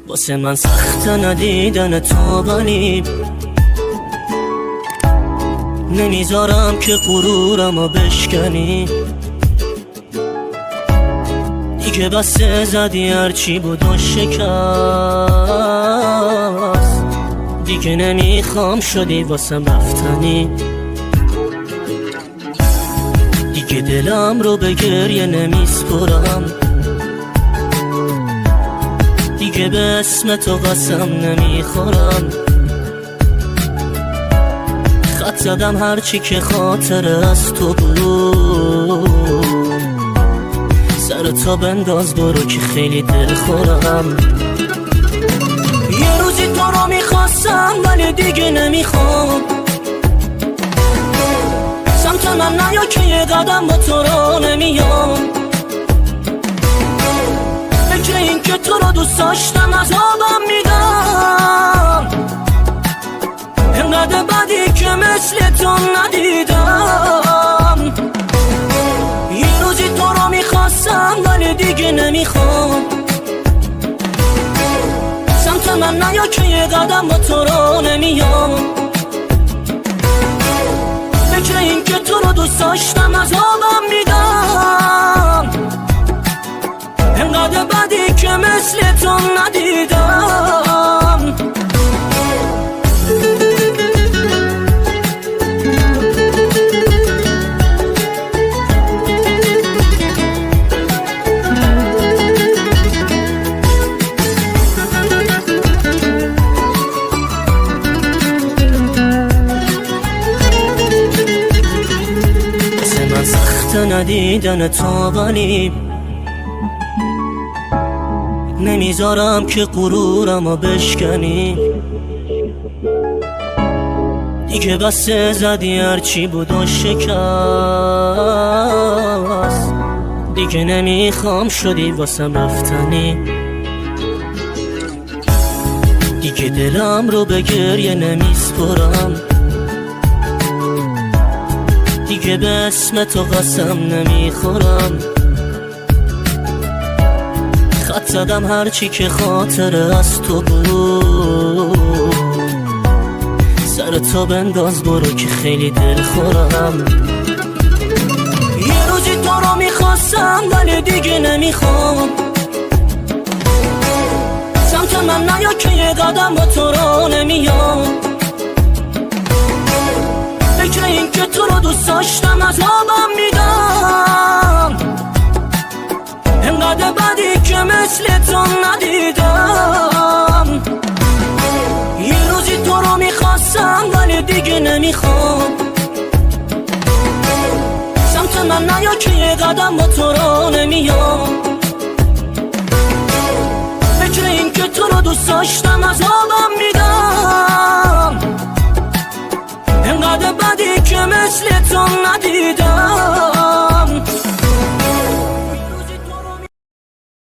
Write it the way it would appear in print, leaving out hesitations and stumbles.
واسه من سخت ندیدن تو، ولی نمیذارم که غرورمو بشکنی. دیگه بسه زدی هرچی بود و شکست، دیگه نمیخوام شدی واسم رفتنی. دیگه دلم رو به گریه نمیسپرم، دیگه به اسم تو قسم نمیخورم. خط زدم هرچی که خاطر از تو بود، سر تا بنداز برو که خیلی دل خورم. یه روزی تو رو میخواستم ولی دیگه نمیخوام، سمت من نیا که یه قدم با تو رو نمیام. فکر این که تو رو دوست داشتم عذابم میدم، اینقدر بدی که مثل تو ندیدم. یه روزی تو رو میخواستم ولی دیگه نمیخوام، سمت من نیا که یه قدم با تو رو نمیام. فکر این که تو رو دوست داشتم عذابم میدم، اینقدر بدی که مثل تو ندیدم. سخت ندیدن تو، ولی نمیذارم که غرورمو بشکنی. دیگه بسه زدی هرچی بود و شکست، دیگه نمیخوام شدی واسم رفتنی. دیگه دلم رو به گریه نمیسپرم، دیگه به اسم تو قسم نمیخورم. خط زدم هرچی که خاطر از تو بود، سر تو بنداز برو که خیلی دل خورم. یه روزی تو رو میخواستم ولی دیگه نمیخوام، سمت من نیا که یه قدم با تو رو نمیام. فکر این که تو رو دوست داشتم عذابم میدم، اینقدر بدی که مثل تو ندیدم. یه روزی تو رو میخواستم ولی دیگه نمیخوام، سمت من نیا که یه قدم با تو رو نمیام. فکر این که تو رو دوست داشتم عذابم میدم، اینقدر بدی که مثل تو ندیدم.